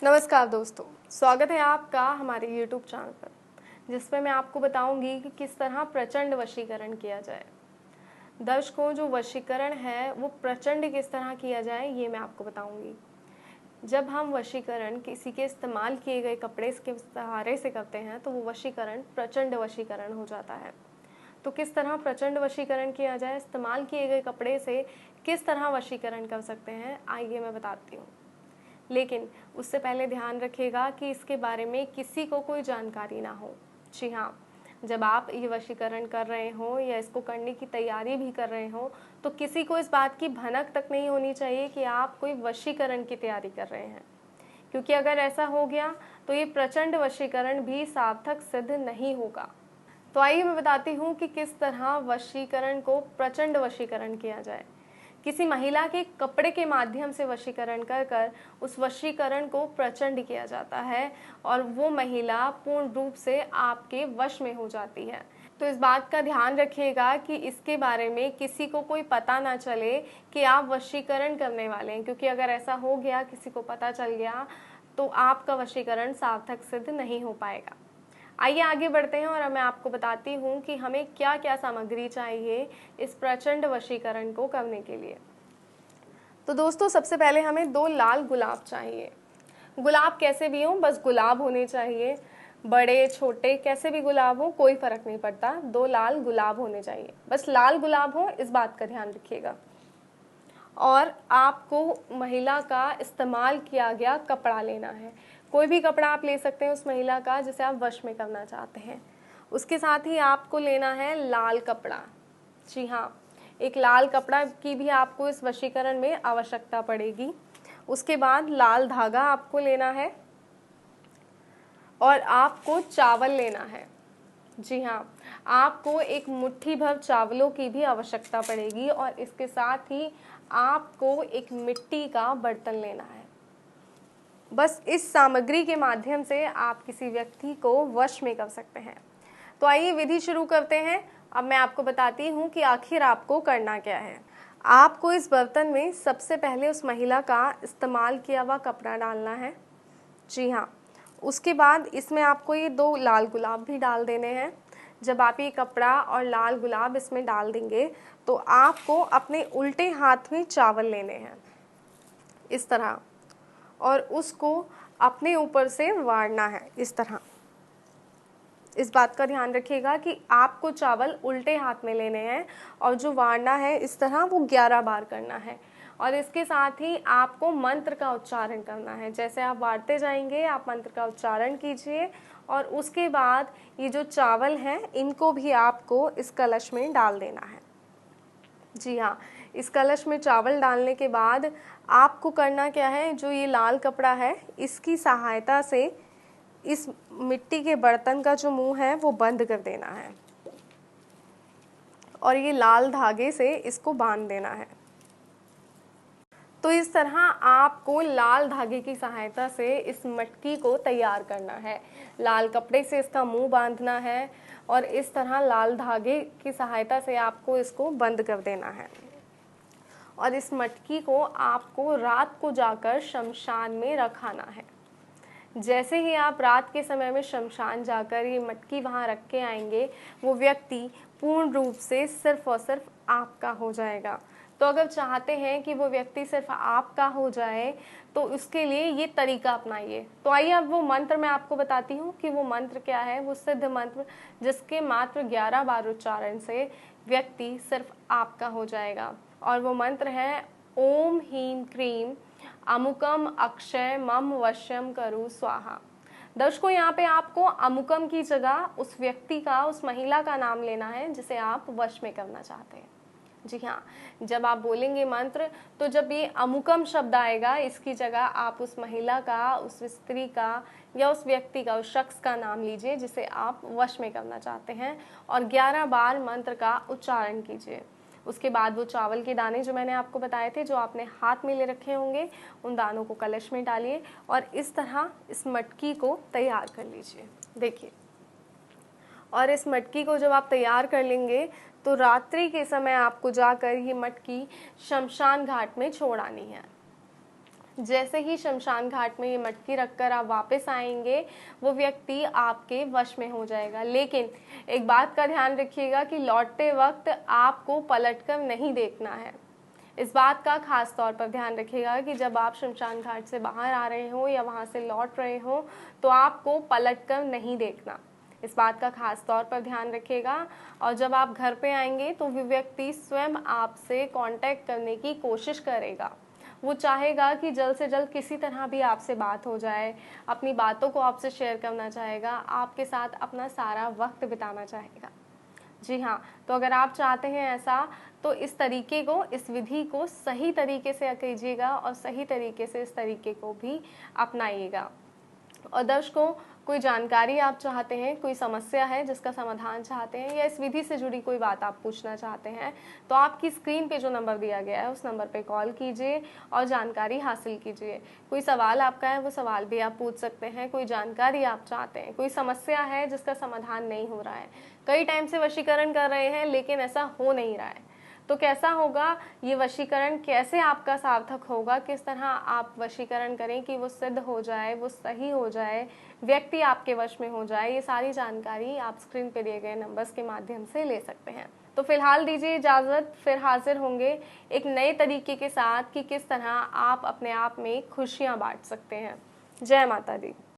नमस्कार दोस्तों, स्वागत है आपका हमारे YouTube चैनल पर, जिसमें मैं आपको बताऊंगी कि किस तरह प्रचंड वशीकरण किया जाए। दर्शकों, जो वशीकरण है वो प्रचंड किस तरह किया जाए ये मैं आपको बताऊंगी। जब हम वशीकरण किसी के इस्तेमाल किए गए कपड़े के सहारे से करते हैं तो वो वशीकरण प्रचंड वशीकरण हो जाता है। तो किस तरह प्रचंड वशीकरण किया जाए, इस्तेमाल किए गए कपड़े से किस तरह वशीकरण कर सकते हैं, आइए मैं बताती हूँ। लेकिन उससे पहले ध्यान रखिएगा कि इसके बारे में किसी को कोई जानकारी ना हो। जी हाँ, जब आप ये वशीकरण कर रहे हो या इसको करने की तैयारी भी कर रहे हो तो किसी को इस बात की भनक तक नहीं होनी चाहिए कि आप कोई वशीकरण की तैयारी कर रहे हैं, क्योंकि अगर ऐसा हो गया तो ये प्रचंड वशीकरण भी सार्थक सिद्ध नहीं होगा। तो आइए मैं बताती हूँ कि किस तरह वशीकरण को प्रचंड वशीकरण किया जाए। किसी महिला के कपड़े के माध्यम से वशीकरण कर कर उस वशीकरण को प्रचंड किया जाता है और वो महिला पूर्ण रूप से आपके वश में हो जाती है। तो इस बात का ध्यान रखिएगा कि इसके बारे में किसी को कोई पता ना चले कि आप वशीकरण करने वाले हैं, क्योंकि अगर ऐसा हो गया, किसी को पता चल गया, तो आपका वशीकरण सार्थक सिद्ध नहीं हो पाएगा। आइए आगे बढ़ते हैं और मैं आपको बताती हूँ कि हमें क्या क्या सामग्री चाहिए इस प्रचंड वशीकरण को करने के लिए। तो दोस्तों, सबसे पहले हमें 2 लाल गुलाब चाहिए। गुलाब कैसे भी हों, बस गुलाब होने चाहिए। बड़े छोटे कैसे भी गुलाब हो, कोई फर्क नहीं पड़ता, 2 लाल गुलाब होने चाहिए, बस लाल गुलाब हो, इस बात का ध्यान रखिएगा। और आपको महिला का इस्तेमाल किया गया कपड़ा लेना है। कोई भी कपड़ा आप ले सकते हैं उस महिला का जिसे आप वश में करना चाहते हैं। उसके साथ ही आपको लेना है लाल कपड़ा। जी हाँ, एक लाल कपड़ा की भी आपको इस वशीकरण में आवश्यकता पड़ेगी। उसके बाद लाल धागा आपको लेना है और आपको चावल लेना है। जी हाँ, आपको एक मुट्ठी भर चावलों की भी आवश्यकता पड़ेगी और इसके साथ ही आपको एक मिट्टी का बर्तन लेना है। बस इस सामग्री के माध्यम से आप किसी व्यक्ति को वश में कर सकते हैं। तो आइए विधि शुरू करते हैं। अब मैं आपको बताती हूँ कि आखिर आपको करना क्या है। आपको इस बर्तन में सबसे पहले उस महिला का इस्तेमाल किया हुआ कपड़ा डालना है। जी हाँ, उसके बाद इसमें आपको ये 2 लाल गुलाब भी डाल देने हैं। जब आप ये कपड़ा और लाल गुलाब इसमें डाल देंगे तो आपको अपने उल्टे हाथ में चावल लेने हैं, इस तरह, और उसको अपने ऊपर से वारना है, इस तरह। इस बात का ध्यान रखिएगा कि आपको चावल उल्टे हाथ में लेने हैं और जो वारना है इस तरह वो 11 बार करना है। और इसके साथ ही आपको मंत्र का उच्चारण करना है। जैसे आप वारते जाएंगे आप मंत्र का उच्चारण कीजिए और उसके बाद ये जो चावल हैं इनको भी आपको इस कलश में डाल देना है। जी हाँ, इस कलश में चावल डालने के बाद आपको करना क्या है, जो ये लाल कपड़ा है इसकी सहायता से इस मिट्टी के बर्तन का जो मुंह है वो बंद कर देना है और ये लाल धागे से इसको बांध देना है। तो इस तरह आपको लाल धागे की सहायता से इस मटकी को तैयार करना है। लाल कपड़े से इसका मुंह बांधना है और इस तरह लाल धागे की सहायता से आपको इसको बंद कर देना है। और इस मटकी को आपको रात को जाकर शमशान में रखाना है। जैसे ही आप रात के समय में शमशान जाकर ये मटकी वहाँ रख के आएंगे, वो व्यक्ति पूर्ण रूप से सिर्फ और सिर्फ आपका हो जाएगा। तो अगर चाहते हैं कि वो व्यक्ति सिर्फ आपका हो जाए तो उसके लिए ये तरीका अपनाइए। तो आइए अब वो मंत्र मैं आपको बताती हूँ कि वो मंत्र क्या है। वो सिद्ध मंत्र जिसके मात्र 11 बार उच्चारण से व्यक्ति सिर्फ आपका हो जाएगा। और वो मंत्र है ओम ह्रीं क्रीं अमुकम अक्षय मम वश्यम करु स्वाहा। दर्शकों, यहाँ पे आपको अमुकम की जगह उस व्यक्ति का, उस महिला का नाम लेना है जिसे आप वश में करना चाहते हैं। जी हाँ, जब आप बोलेंगे मंत्र तो जब ये अमुकम शब्द आएगा इसकी जगह आप उस महिला का, उस स्त्री का या उस व्यक्ति का, उस शख्स का नाम लीजिए जिसे आप वश में करना चाहते हैं और 11 बार मंत्र का उच्चारण कीजिए। उसके बाद वो चावल के दाने जो मैंने आपको बताए थे, जो आपने हाथ में ले रखे होंगे, उन दानों को कलश में डालिए और इस तरह इस मटकी को तैयार कर लीजिए। देखिए, और इस मटकी को जब आप तैयार कर लेंगे तो रात्रि के समय आपको जाकर ये मटकी शमशान घाट में छोड़ आनी है। जैसे ही शमशान घाट में ये मटकी रखकर आप वापस आएंगे, वो व्यक्ति आपके वश में हो जाएगा। लेकिन एक बात का ध्यान रखिएगा कि लौटते वक्त आपको पलटकर नहीं देखना है। इस बात का खास तौर पर ध्यान रखिएगा कि जब आप शमशान घाट से बाहर आ रहे हो या वहाँ से लौट रहे हो तो आपको पलटकर नहीं देखना। इस बात का खास तौर पर ध्यान रखिएगा। और जब आप घर पे आएंगे तो वो व्यक्ति स्वयं आपसे कांटेक्ट करने की कोशिश करेगा। वो चाहेगा कि जल्द से जल्द किसी तरह भी आपसे बात हो जाए, अपनी बातों को आपसे शेयर करना चाहेगा, आपके साथ अपना सारा वक्त बिताना चाहेगा। जी हाँ, तो अगर आप चाहते हैं ऐसा, तो इस तरीके को, इस विधि को सही तरीके से कीजिएगा और सही तरीके से इस तरीके को भी अपनाइएगा। और दर्शकों, कोई जानकारी आप चाहते हैं, कोई समस्या है जिसका समाधान चाहते हैं, या इस विधि से जुड़ी कोई बात आप पूछना चाहते हैं, तो आपकी स्क्रीन पे जो नंबर दिया गया है उस नंबर पे कॉल कीजिए और जानकारी हासिल कीजिए। कोई सवाल आपका है वो सवाल भी आप पूछ सकते हैं, कोई जानकारी आप चाहते हैं, कोई समस्या है जिसका समाधान नहीं हो रहा है, कई टाइम से वशीकरण कर रहे हैं लेकिन ऐसा हो नहीं रहा है, तो कैसा होगा ये वशीकरण, कैसे आपका सार्थक होगा, किस तरह आप वशीकरण करें कि वो सिद्ध हो जाए, वो सही हो जाए, व्यक्ति आपके वश में हो जाए, ये सारी जानकारी आप स्क्रीन पे दिए गए नंबर्स के माध्यम से ले सकते हैं। तो फिलहाल दीजिए इजाज़त, फिर हाजिर होंगे एक नए तरीके के साथ कि किस तरह आप अपने आप में खुशियाँ बांट सकते हैं। जय माता दी।